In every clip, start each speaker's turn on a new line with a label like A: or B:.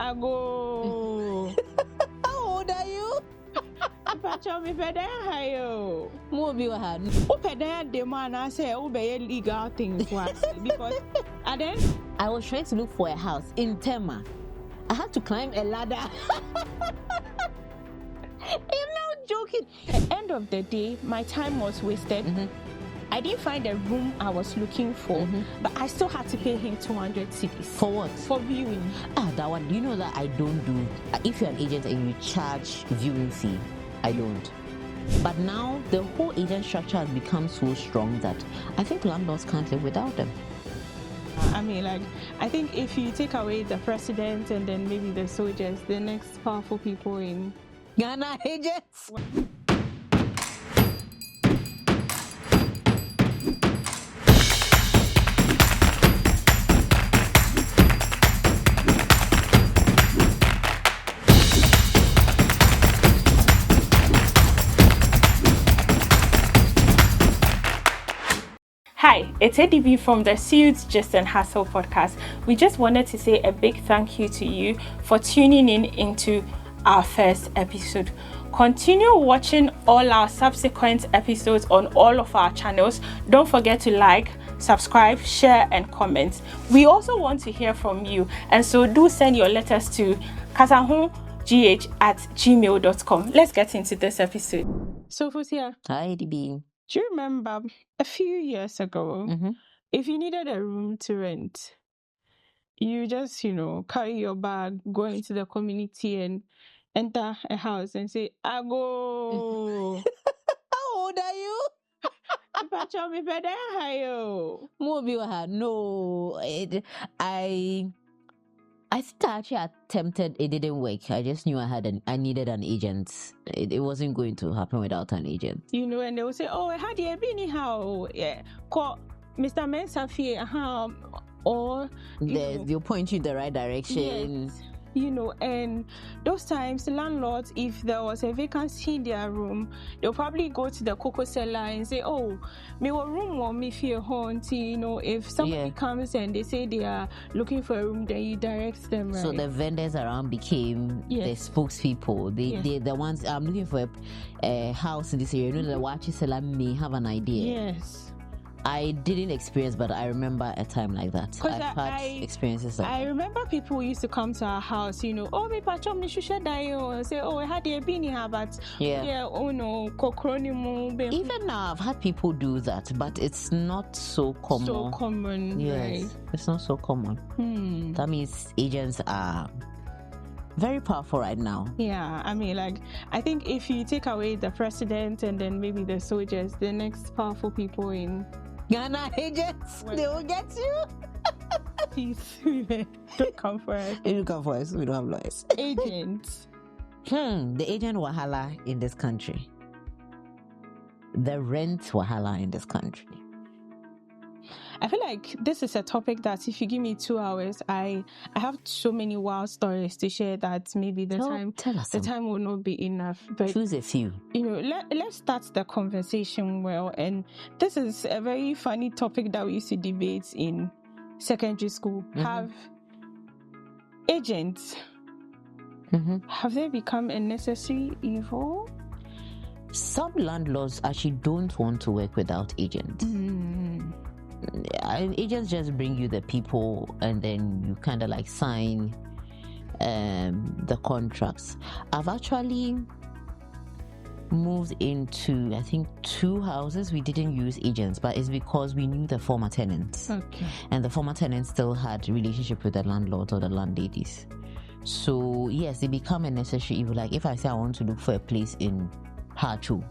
A: I go.
B: How old are you?
A: Me pedayo.
B: Movie had.
A: Oh, pedaya the man I say obey legal things because and then
B: I was trying to look for a house in Tema. I had to climb a ladder. I'm not joking.
A: At the end of the day, my time was wasted. I didn't find the room I was looking for, but I still had to pay him 200 cedis.
B: For what?
A: For viewing.
B: That one. Do you know that I don't do? If you're an agent and you charge viewing fee, I don't. But now the whole agent structure has become so strong that I think landlords can't live without them.
A: I mean, like, I think if you take away the president and then maybe the soldiers, the next powerful people in
B: Ghana agents.
A: Hi, it's ADB from the Suits, Just and Hassle podcast. We just wanted to say a big thank you to you for tuning in into our first episode. Continue watching all our subsequent episodes on all of our channels. Don't forget to like, subscribe, share, and comment. We also want to hear from you, and so do send your letters to kasahongh@gmail.com. Let's get into this episode. So, Fosia,
B: Hi, ADB.
A: do you remember a few years ago, if you needed a room to rent, you just, carry your bag, go into the community and enter a house and say, I go.
B: How old are you? Movie had no. I think I actually attempted. It didn't work. I just knew I needed an agent. It wasn't going to happen without an agent.
A: And they will say, oh, how do you be how? Yeah, call Mr. Mensafi, or
B: they'll point you in the right direction.
A: Yes. And those times, landlords, if there was a vacancy in their room, they'll probably go to the cocoa seller and say, oh, me a room or me fear haunt. If somebody comes and they say they are looking for a room, then you direct them, right?
B: So the vendors around became the spokespeople. They the ones, I'm looking for a house in this area. The watcher seller may have an idea.
A: Yes.
B: I didn't experience, but I remember a time like that. I've had experiences like that.
A: I remember people used to come to our house, oh, me patchom ni shusha dayo, say, oh, I had a bini here, but oh no,
B: even now I've had people do that, but it's not so common.
A: So common,
B: yes,
A: right?
B: It's not so common. That means agents are very powerful right now.
A: Yeah, I mean, like, I think if you take away the president and then maybe the soldiers, the next powerful people in
B: Ghana agents, they will get you.
A: Please, don't come for us.
B: Don't come for us. We don't have lawyers.
A: Agents.
B: The agent wahala in this country. The rent wahala in this country.
A: I feel like this is a topic that if you give me 2 hours, I have so many wild stories to share that maybe the time will not be enough. But
B: choose a few.
A: Let's start the conversation well. And this is a very funny topic that we used to debate in secondary school. Have agents have they become a necessary evil?
B: Some landlords actually don't want to work without agents. Agents just bring you the people and then you kind of like sign the contracts. I've actually moved into, I think, 2 houses. We didn't use agents, but it's because we knew the former tenants.
A: Okay.
B: And the former tenants still had relationship with the landlords or the landladies. So yes, they become a necessary evil. Like if I say I want to look for a place in Hachu,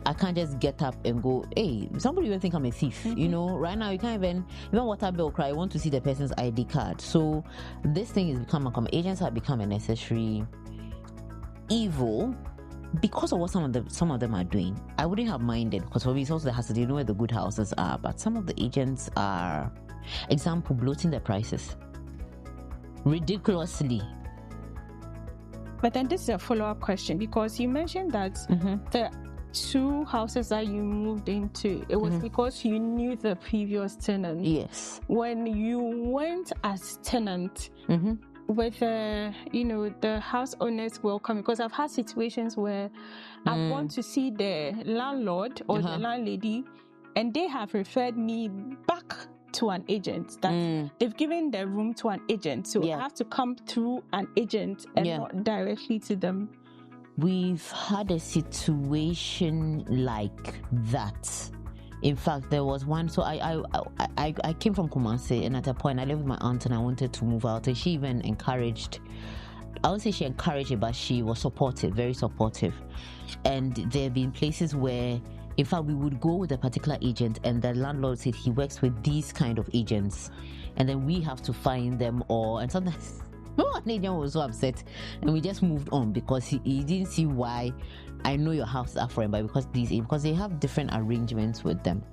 B: I can't just get up and go, hey, somebody will think I'm a thief. Right now you can't even water bill cry. You want to see the person's ID card. So this thing has become agents have become a necessary evil because of what some of them are doing. I wouldn't have minded because obviously also the hassle, they know where the good houses are, but some of the agents are, example, bloating the prices ridiculously.
A: But then this is a follow-up question because you mentioned that the 2 houses that you moved into, it was because you knew the previous tenant.
B: Yes.
A: When you went as tenant, with the house owners welcome, because I've had situations where I've gone to see the landlord or the landlady, and they have referred me back to an agent. That they've given the room to an agent, so I have to come through an agent and not directly to them.
B: We've had a situation like that. In fact, there was one. So I came from Kumasi, and at a point I lived with my aunt, and I wanted to move out, and she even encouraged. I would say she encouraged it, but she was supportive, very supportive. And there have been places where, in fact, we would go with a particular agent, and the landlord said he works with these kind of agents, and then we have to find them all. And sometimes one agent was so upset, and we just moved on because he didn't see why. I know your house is affluent, but because they have different arrangements with them.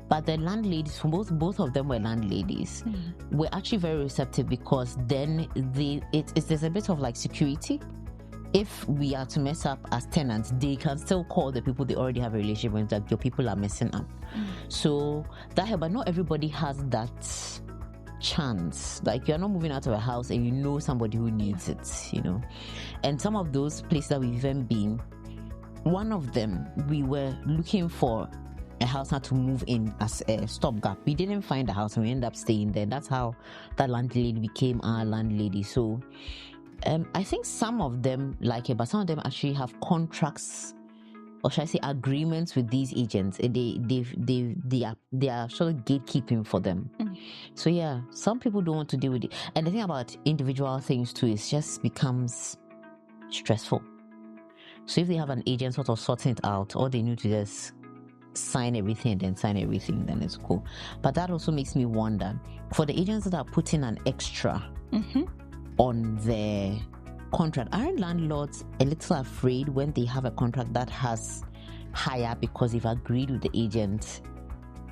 B: But the landladies, both of them were landladies, were actually very receptive, because then there's a bit of like security. If we are to mess up as tenants, they can still call the people they already have a relationship with, that your people are messing up. So that helps, but not everybody has that chance. Like, you're not moving out of a house and you know somebody who needs it, And some of those places that we've even been, one of them, we were looking for a house now to move in as a stopgap. We didn't find a house and we ended up staying there. That's how that landlady became our landlady. So I think some of them like it, but some of them actually have contracts, or should I say agreements, with these agents. They are sort of gatekeeping for them. So yeah, some people don't want to deal with it. And the thing about individual things too, it just becomes stressful. So if they have an agent sort of sorting it out, or they need to just sign everything, then it's cool. But that also makes me wonder, for the agents that are putting an extra on their contract, aren't landlords a little afraid when they have a contract that has higher, because they've agreed with the agent?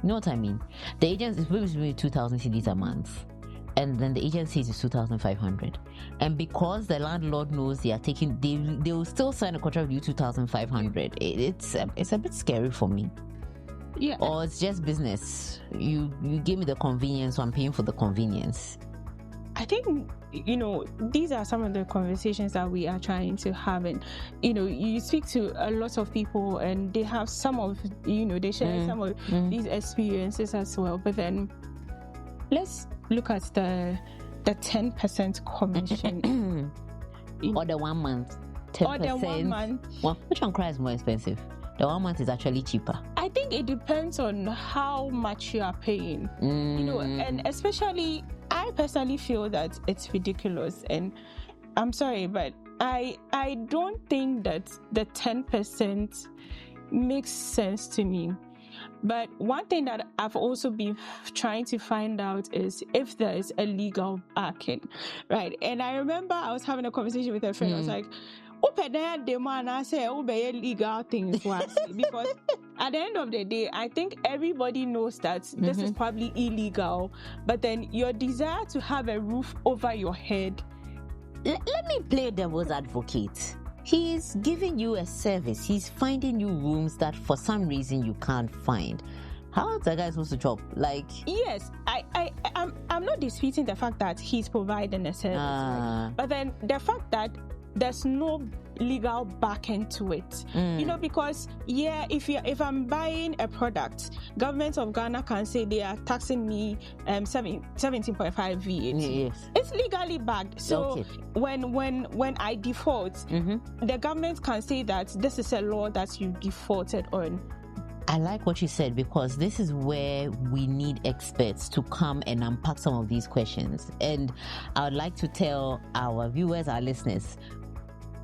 B: You know what I mean? The agent is supposed to be 2,000 cedis a month, and then the agent says it's 2,500, and because the landlord knows they are taking, they will still sign a contract with you 2,500. It's a bit scary for me.
A: Yeah.
B: Or it's just business. You give me the convenience, so I'm paying for the convenience.
A: I think, these are some of the conversations that we are trying to have. And, you speak to a lot of people, and they have some of, they share some of these experiences as well. But then let's look at the 10% commission.
B: Or the 1 month. 10%.
A: Or the 1 month.
B: Well, which one is more expensive? The 1 month is actually cheaper.
A: I think it depends on how much you are paying. And especially, I personally feel that it's ridiculous. And I'm sorry, but I don't think that the 10% makes sense to me. But one thing that I've also been trying to find out is if there is a legal backing, right? And I remember I was having a conversation with a friend. I was like, I say legal things, because at the end of the day, I think everybody knows that this is probably illegal, but then your desire to have a roof over your head.
B: Let me play devil's advocate. He's giving you a service. He's finding you rooms that for some reason you can't find. How is that guy supposed to chop? Like,
A: yes, I'm not disputing the fact that he's providing a service, right? But then the fact that there's no legal back end to it, because if I'm buying a product, government of Ghana can say they are taxing me 17.5 VAT.
B: Yes,
A: it's legally backed. So when I default, the government can say that this is a law that you defaulted on.
B: I like what you said, because this is where we need experts to come and unpack some of these questions. And I would like to tell our viewers, our listeners,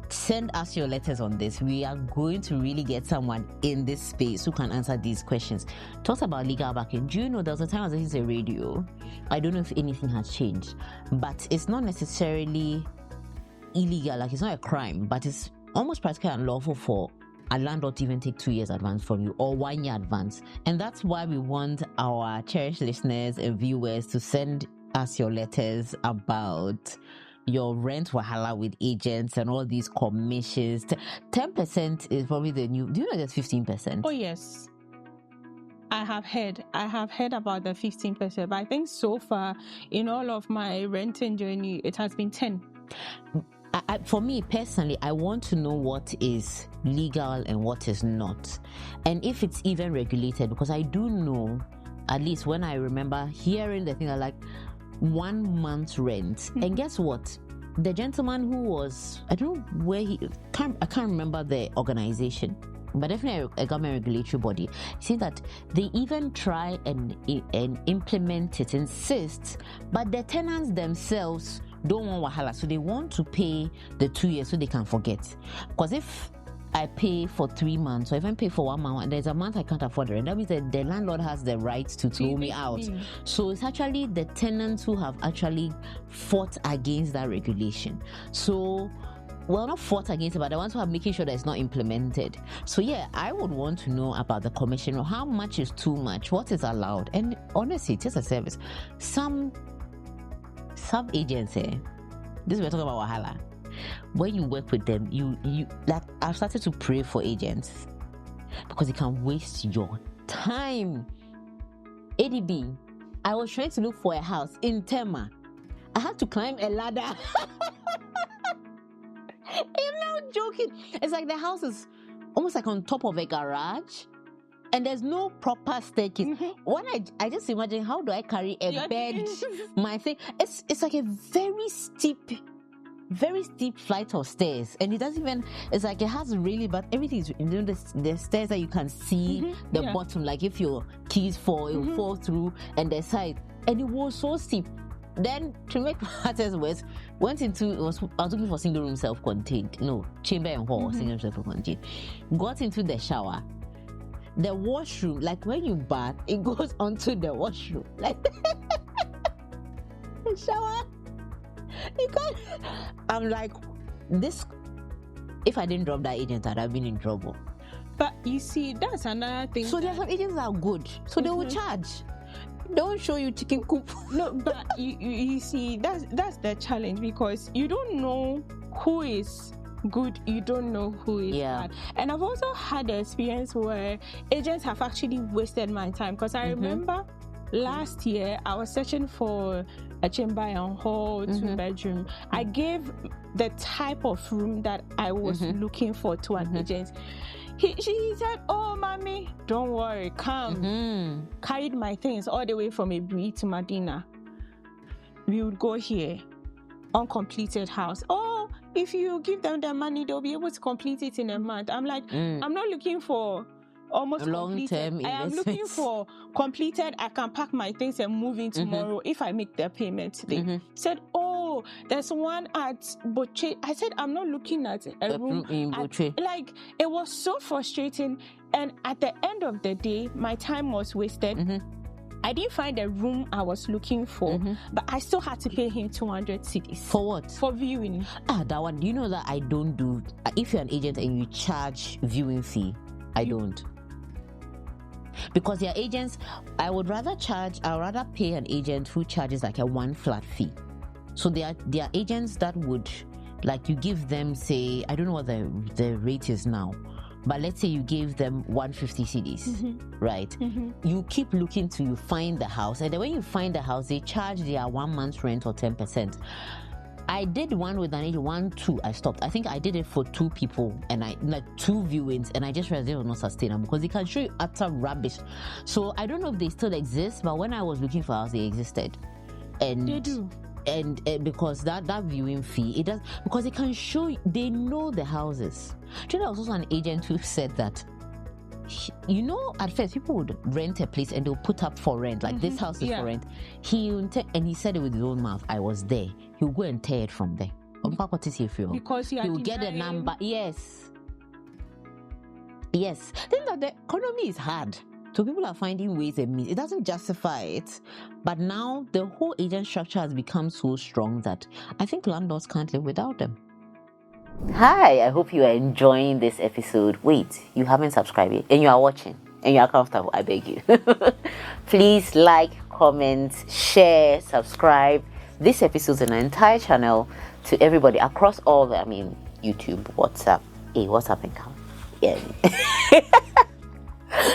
B: send us your letters on this. We are going to really get someone in this space who can answer these questions. Talk about legal backing. Do you know there was a time I was listening to the radio? I don't know if anything has changed, but it's not necessarily illegal. Like, it's not a crime, but it's almost practically unlawful for a landlord to even take 2 years advance from you, or 1 year advance. And that's why we want our cherished listeners and viewers to send us your letters about your rent wahala with agents and all these commissions. 10% is probably the new. Do you know there's 15%?
A: Oh yes, I have heard about the 15%, but I think so far in all of my renting journey, it has been 10.
B: For me personally, I want to know what is legal and what is not, and if it's even regulated, because I do know, at least when I remember hearing the thing, I like 1 month's rent. And guess what? The gentleman who was, I don't know where I can't remember the organization, but definitely a government regulatory body, see that they even try and implement it, insist, but the tenants themselves don't want wahala, so they want to pay the 2 years so they can forget. Because if I pay for 3 months, or even pay for 1 month, and there's a month I can't afford the rent, that means that the landlord has the right to throw me out. So it's actually the tenants who have actually fought against that regulation. So, well, not fought against it, but the ones who are making sure that it's not implemented. So yeah, I would want to know about the commission, or how much is too much, what is allowed. And honestly, it's just a service. Some agents, this is we're talking about wahala. When you work with them, you like, I've started to pray for agents, because it can waste your time. ADB, I was trying to look for a house in Tema. I had to climb a ladder. I'm not joking. It's like the house is almost like on top of a garage, and there's no proper staircase. When I just imagine, how do I carry a bed, my thing? It's like a very steep flight of stairs, and it doesn't even, it's like it has really, but everything is, you know, the stairs that you can see the bottom, like if your keys fall, it will fall through, and the side, and it was so steep. Then, to make matters worse, I was looking for single room self-contained, no, chamber and hall, single room self-contained. Got into the shower. The washroom, like when you bath, it goes onto the washroom, like the shower. You can't. I'm like, this. If I didn't drop that agent, I'd have been in trouble.
A: But you see, that's another thing.
B: So there are some agents that are good, so they will charge. Don't show you chicken coop.
A: No, but you see, that's the challenge, because you don't know who is good, you don't know who is bad. And I've also had the experience where agents have actually wasted my time, because I remember last year I was searching for a chamber and hall, 2-bedroom. I gave the type of room that I was looking for to an agent. She said, "Oh, mommy, don't worry, come." Carried my things all the way from Ebri to Medina. We would go here, uncompleted house. Oh, if you give them the money, they'll be able to complete it in a month. I'm like, I'm not looking for almost
B: long-term.
A: I am looking for completed. I can pack my things and move in tomorrow if I make the payment today. Said, "Oh, there's one at Boche." I said, "I'm not looking at a room
B: in Boche."
A: Like, it was so frustrating, and at the end of the day, my time was wasted. I didn't find the room I was looking for, but I still had to pay him 200 cedis.
B: For what?
A: For viewing.
B: That one. Do you know that I don't do? If you're an agent and you charge viewing fee, I don't. Because their agents, I would rather pay an agent who charges like a one flat fee. So there are agents that would, like, you give them, say, I don't know what the rate is now, but let's say you gave them 150 cedis, right? You keep looking till you find the house, and then when you find the house, they charge their 1 month's rent or 10%. I did one with an agent, 2, I stopped. I think I did it for 2 people, and I like 2 viewings, and I just realized it was not sustainable, because they can show you utter rubbish. So I don't know if they still exist, but when I was looking for a house, they existed. And
A: they do.
B: And because that viewing fee, it does, because they can show you, they know the houses. Do you know, there was also an agent who said that, you know, at first people would rent a place and they'll put up for rent, like this house is for rent. And he said it with his own mouth, I was there. He'll go and tear it from there.
A: Because
B: he'll get a number. Yes. Then that the economy is hard. So people are finding ways and means. It doesn't justify it. But now the whole agent structure has become so strong that I think landlords can't live without them. Hi, I hope you are enjoying this episode. Wait, you haven't subscribed yet, and you are watching, and you are comfortable, I beg you. Please like, comment, share, subscribe this episode and the entire channel to everybody across all the, YouTube, WhatsApp. Hey, WhatsApp account. Yeah.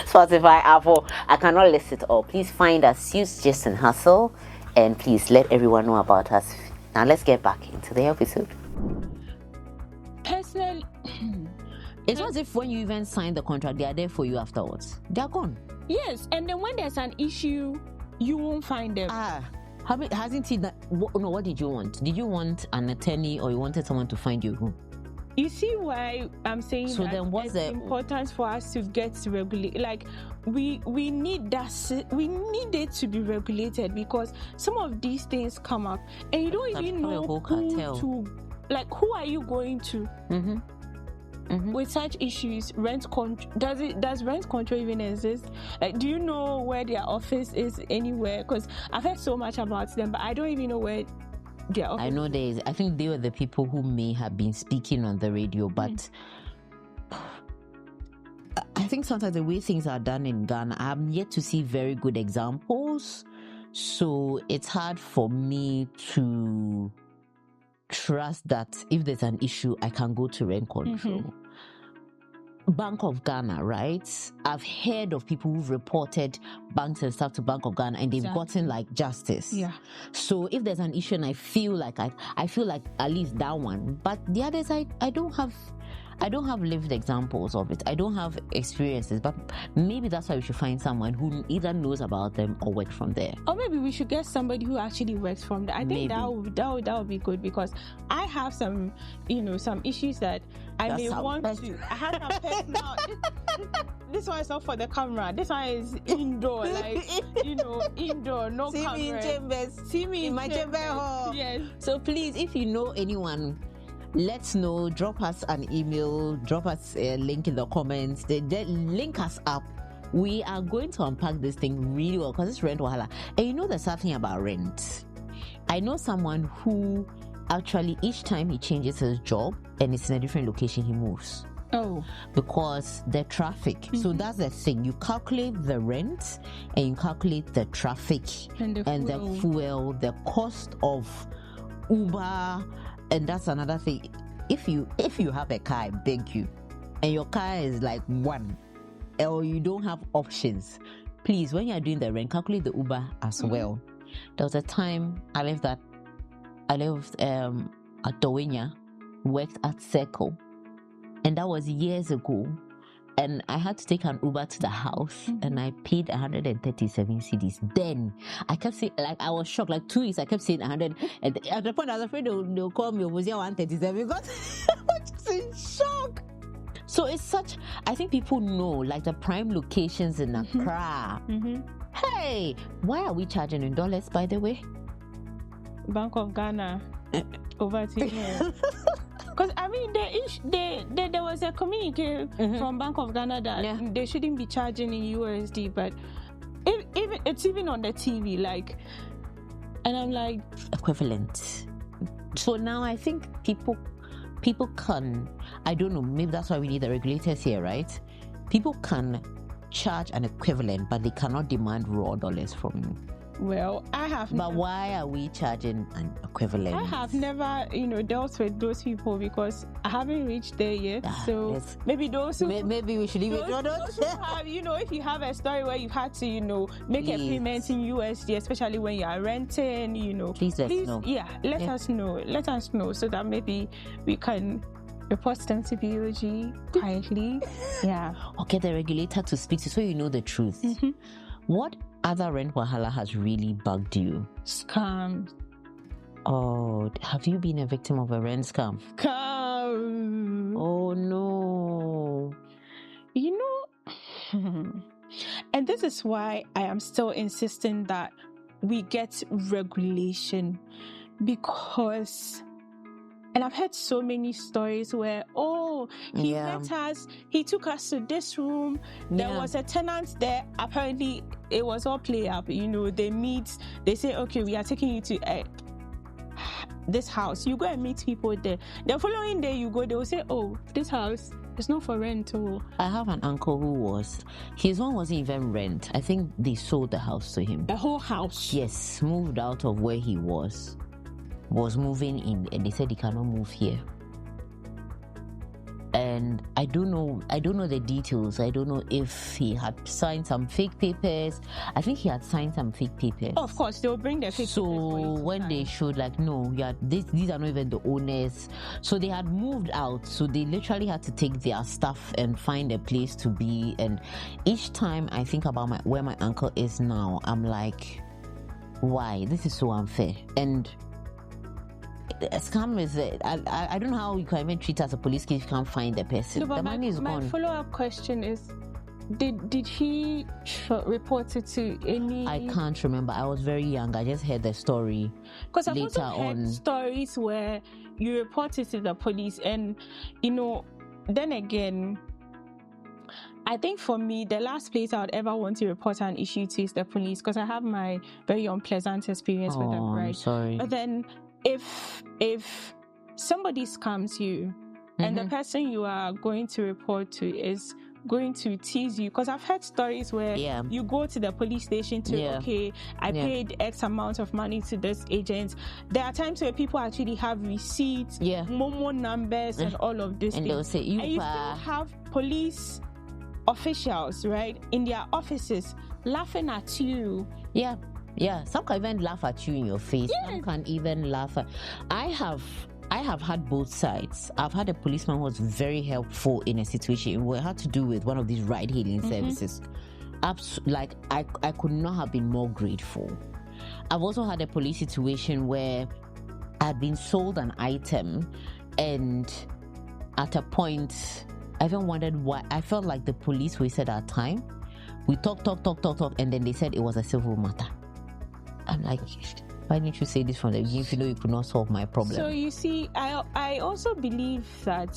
B: Spotify, Apple. I cannot list it all. Please find us, Suits, Gist and Hustle, and please let everyone know about us. Now let's get back into the episode.
A: Personally,
B: it's not as if when you even sign the contract, they are there for you afterwards. They are gone.
A: Yes, and then when there's an issue, you won't find them.
B: Hasn't he? What did you want? Did you want an attorney, or you wanted someone to find you home?
A: You see why I'm saying
B: so
A: that
B: then what's the
A: importance for us to get regulated? Like we need that. We need it to be regulated, because some of these things come up and you don't even know who are you going to with such issues. Does rent control even exist? Like, do you know where their office is anywhere? Because I've heard so much about them, but I don't even know where. I
B: know I think they were the people who may have been speaking on the radio, but I think sometimes the way things are done in Ghana, I'm yet to see very good examples. So it's hard for me to trust that if there's an issue, I can go to rent control. Bank of Ghana, right? I've heard of people who've reported banks and stuff to Bank of Ghana, and they've gotten like justice.
A: Yeah.
B: So if there's an issue, and I feel like at least that one, but the others, I don't have lived examples of it. I don't have experiences, but maybe that's why we should find someone who either knows about them or works from there.
A: Or maybe we should get somebody who actually works from there. I think that would be good, because I have some issues that I may want to. I have some personal. This one is not for the camera. This one is indoor, indoor, no camera.
B: See me in chambers.
A: See me in
B: my chamber hall.
A: Yes.
B: So please, if you know anyone, let's know. Drop us an email, drop us a link in the comments, link us up. We are going to unpack this thing really well, because it's rent wahala. And you know the sad thing about rent, I know someone who actually each time he changes his job and it's in a different location, he moves.
A: Oh,
B: because the traffic. So that's the thing. You calculate the rent and you calculate the traffic and the fuel, the cost of Uber. And that's another thing. If you have a car, I beg you, and your car is like one, or you don't have options, please, when you're doing the rent, calculate the Uber as well. There was a time I lived at Towenya, worked at Circle, and that was years ago. And I had to take an Uber to the house, and I paid 137 cedis. Then I kept saying, like, I was shocked. Like 2 weeks, I kept saying 100. And at the point, I was afraid they'll call me 137, because I was just in shock. So it's such. I think people know, like, the prime locations in Accra. Hey, why are we charging in dollars, by the way?
A: Bank of Ghana, over to you. Because I mean, there was a communique from Bank of Ghana that they shouldn't be charging in USD, but it's even on the TV, like, and I'm like,
B: equivalent. So now I think people can, I don't know, maybe that's why we need the regulators here, right? People can charge an equivalent, but they cannot demand raw dollars from you.
A: Well, I have.
B: But why are we charging an equivalent?
A: I have never, dealt with those people, because I haven't reached there yet. So maybe those who,
B: maybe we should leave it.
A: Those who have, if you have a story where you've had to, make a payment in USD, especially when you are renting,
B: please let us know.
A: Yeah, let us know. Let us know, so that maybe we can report them to BOG quietly. Yeah.
B: Or get the regulator to speak to, so you know the truth. What other rent wahala has really bugged you?
A: Scams.
B: Oh, have you been a victim of a rent scam?
A: Scam.
B: Oh no.
A: And this is why I am still insisting that we get regulation, because, and I've heard so many stories where, he met us, he took us to this room, there was a tenant there, apparently it was all play up, they meet, they say, okay, we are taking you to this house, you go and meet people there. The following day you go, they will say, oh, this house is not for rent.
B: I have an uncle who his one wasn't even rent. I think they sold the house to him.
A: The whole house?
B: Yes, moved out of where he was moving in, and they said he cannot move here. and I don't know the details. I don't know if he had signed some fake papers. I think he had signed some fake papers.
A: Oh, of course, they'll bring the fake papers.
B: So when they showed like, no, yeah, these are not even the owners. So they had moved out. So they literally had to take their stuff and find a place to be. And each time I think about where my uncle is now, I'm like, why? This is so unfair. And scam is I don't know how you can even treat as a police case if you can't find the person.
A: No, but
B: the money is gone.
A: My follow-up question is, did he report it to any?
B: I can't remember. I was very young. I just heard the story.
A: Because I've also heard stories where you report it to the police, and then again, I think for me, the last place I would ever want to report an issue to is the police, because I have my very unpleasant experience with them, right?
B: I'm sorry.
A: But then if somebody scams you and the person you are going to report to is going to tease you, because I've heard stories where you go to the police station to I paid X amount of money to this agent. there are times where people actually have receipts, Momo numbers, and all of this,
B: and they'll say you
A: still have police officials, right, in their offices laughing at you.
B: Some can even laugh at you in your face. Some can even laugh at... I have had both sides. I've had a policeman who was very helpful in a situation where it had to do with one of these ride-hailing services. I could not have been more grateful. I've also had a police situation where I'd been sold an item, and at a point I even wondered why. I felt like the police wasted our time. We talked, and then they said it was a civil matter. I'm like, why didn't you say this from the beginning if you know you could not solve my problem?
A: So you see, I also believe that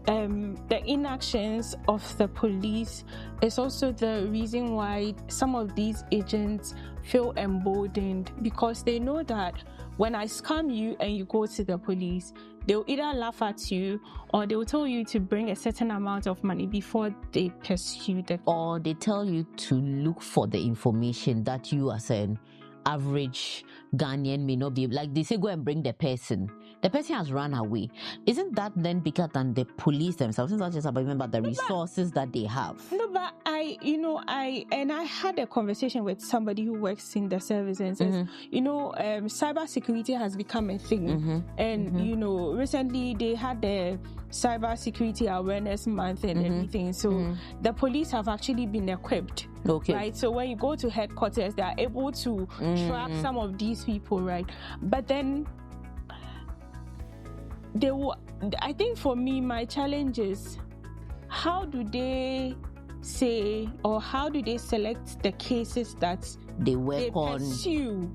A: the inactions of the police is also the reason why some of these agents feel emboldened, because they know that when I scam you and you go to the police, they'll either laugh at you or they'll tell you to bring a certain amount of money before they pursue the...
B: Or they tell you to look for the information that you as an average Ghanaian may not be able. Like they say, go and bring the person. The person has run away. Isn't that then bigger than the police themselves? It's not just about the resources that they have.
A: No, but I had a conversation with somebody who works in the service and says, cyber security has become a thing. And, recently they had the Cyber Security Awareness Month and everything. So the police have actually been equipped.
B: Okay.
A: Right. So when you go to headquarters, they are able to track some of these people, right? But then I think for me, my challenge is, how do they say, or how do they select the cases that
B: they
A: pursue?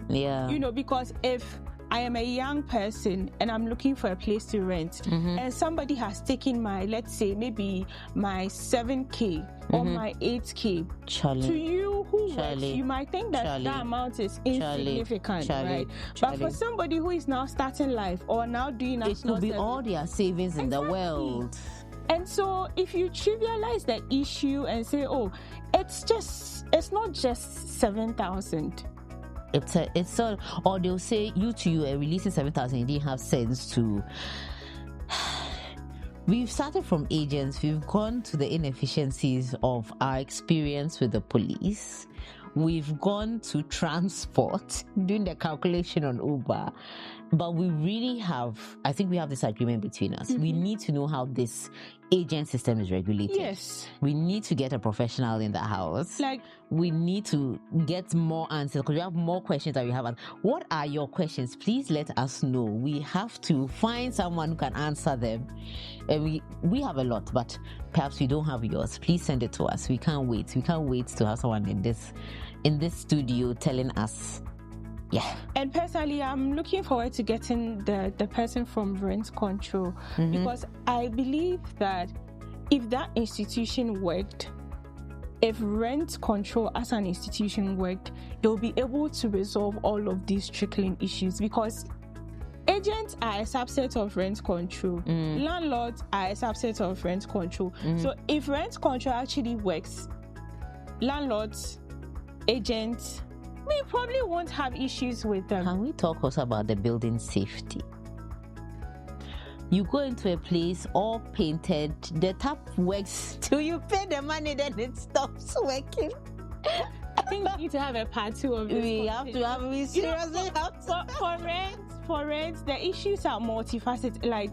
A: Because if I am a young person and I'm looking for a place to rent, and somebody has taken my, let's say, maybe my 7K or my 8K. To you who works, you might think that that amount is insignificant, right? But for somebody who is now starting life or now doing national
B: service, it could be all their savings in the world.
A: And so if you trivialize the issue and say, it's not just 7,000.
B: It's all, or they'll say you releasing 7,000, you didn't have sense to. We've started from agents, we've gone to the inefficiencies of our experience with the police, we've gone to transport, doing the calculation on Uber, but we really have, I think we have this agreement between us. We need to know how this agent system is regulated.
A: Yes.
B: We need to get a professional in the house. We need to get more answers, because we have more questions that we have. What are your questions? Please let us know. We have to find someone who can answer them. And we have a lot, but perhaps we don't have yours. Please send it to us. We can't wait. We can't wait to have someone in this studio telling us. Yeah.
A: And personally, I'm looking forward to getting the person from rent control, because I believe that if that institution worked, if rent control as an institution worked, they'll be able to resolve all of these trickling issues, because agents are a subset of rent control. Landlords are a subset of rent control. So if rent control actually works, landlords, agents, we probably won't have issues with them.
B: Can we talk also about the building safety? You go into a place all painted, the tap works till you pay the money, then it stops working.
A: I think we need to have a part 2 of this.
B: We seriously have to.
A: For rent, the issues are multifaceted. Like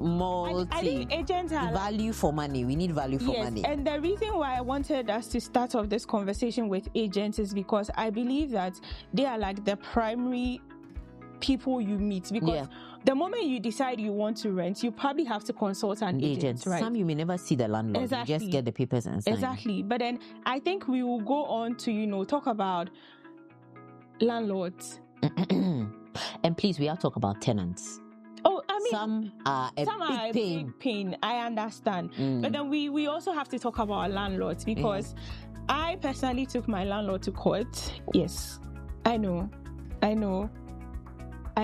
A: I think agents are
B: value for money. We need value for money.
A: And the reason why I wanted us to start off this conversation with agents is because I believe that they are like the primary people you meet, because the moment you decide you want to rent, you probably have to consult an agent, right?
B: Some you may never see the landlord.
A: Exactly.
B: You just get the papers and sign.
A: Exactly. But then I think we will go on to, talk about landlords.
B: And please, we have to talk about tenants.
A: Oh, I mean,
B: some are a big
A: pain. I understand. But then we also have to talk about landlords, because I personally took my landlord to court. Yes, I know. I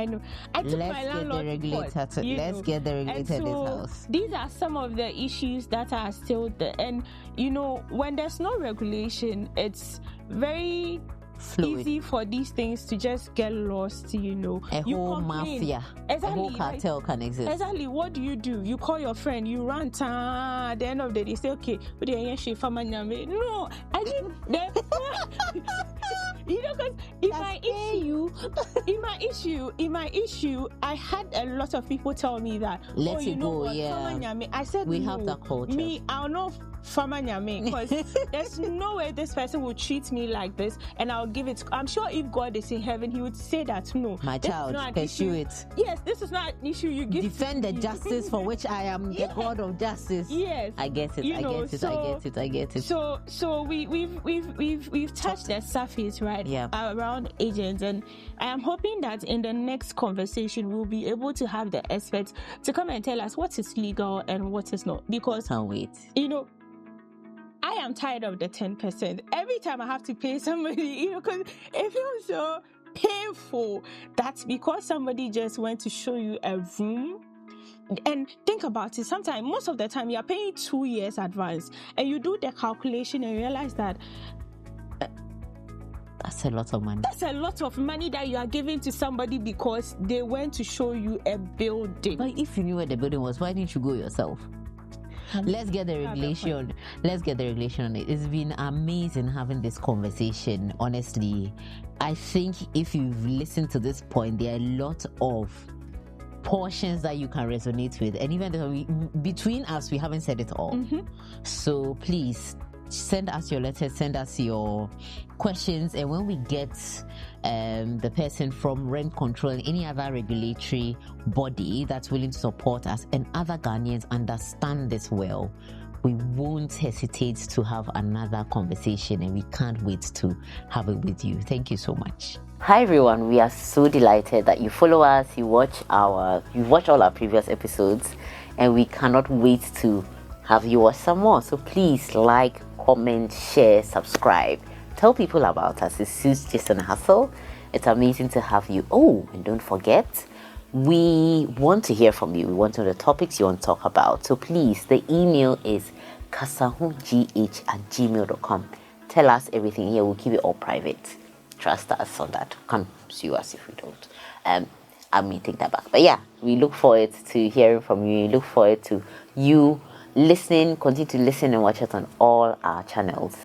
A: took my landlord to court.
B: Let's get the regulator in this house.
A: These are some of the issues that are still there. And, when there's no regulation, it's very
B: fluid.
A: Easy for these things to just get lost,
B: A whole mafia,
A: exactly,
B: a whole cartel can exist.
A: Exactly. What do? You call your friend, you rant. At the end of the day, they say, okay, but no, I think because in my issue, I had a lot of people tell me that.
B: Let it go.
A: I said
B: we have that culture.
A: Me, I'll know Fama Nyame, because there's no way this person will treat me like this, and I'll give it. I'm sure if God is in heaven, He would say that no,
B: my child, pursue it.
A: Yes, this is not an issue. You give
B: defend the justice for which I am the God of justice.
A: Yes,
B: I get it. I get it.
A: So we've touched the surface, right?
B: Yeah.
A: Around agents, and I am hoping that in the next conversation we'll be able to have the experts to come and tell us what is legal and what is not. Because
B: can't wait.
A: I am tired of the 10%. Every time I have to pay somebody, because it feels so painful. That's because somebody just went to show you a room. And think about it. Sometimes, most of the time, you are paying 2 years advance, and you do the calculation and realize that
B: that's a lot of money.
A: That's a lot of money that you are giving to somebody because they went to show you a building.
B: But if you knew where the building was, why didn't you go yourself? Let's get the regulation. Let's get the regulation on it. It's been amazing having this conversation. Honestly, I think if you've listened to this point, there are a lot of portions that you can resonate with, and even between us, we haven't said it all. So please send us your letters, send us your questions, and when we get the person from rent control and any other regulatory body that's willing to support us, and other Ghanaians understand this well, we won't hesitate to have another conversation, and we can't wait to have it with you. Thank you so much. Hi everyone, we are so delighted that you follow us, you watch all our previous episodes, and we cannot wait to have you watch some more. So please like, comment, share, subscribe, tell people about us. It suits just an hustle. It's amazing to have you. Oh, and don't forget, we want to hear from you. We want to know the topics you want to talk about. So please, the email is kasahugh@gmail.com. Tell us everything here. We'll keep it all private. Trust us on that. Can't sue us if we don't. I may take that back. But yeah, we look forward to hearing from you. We look forward to you listening. Continue to listen and watch us on all our channels.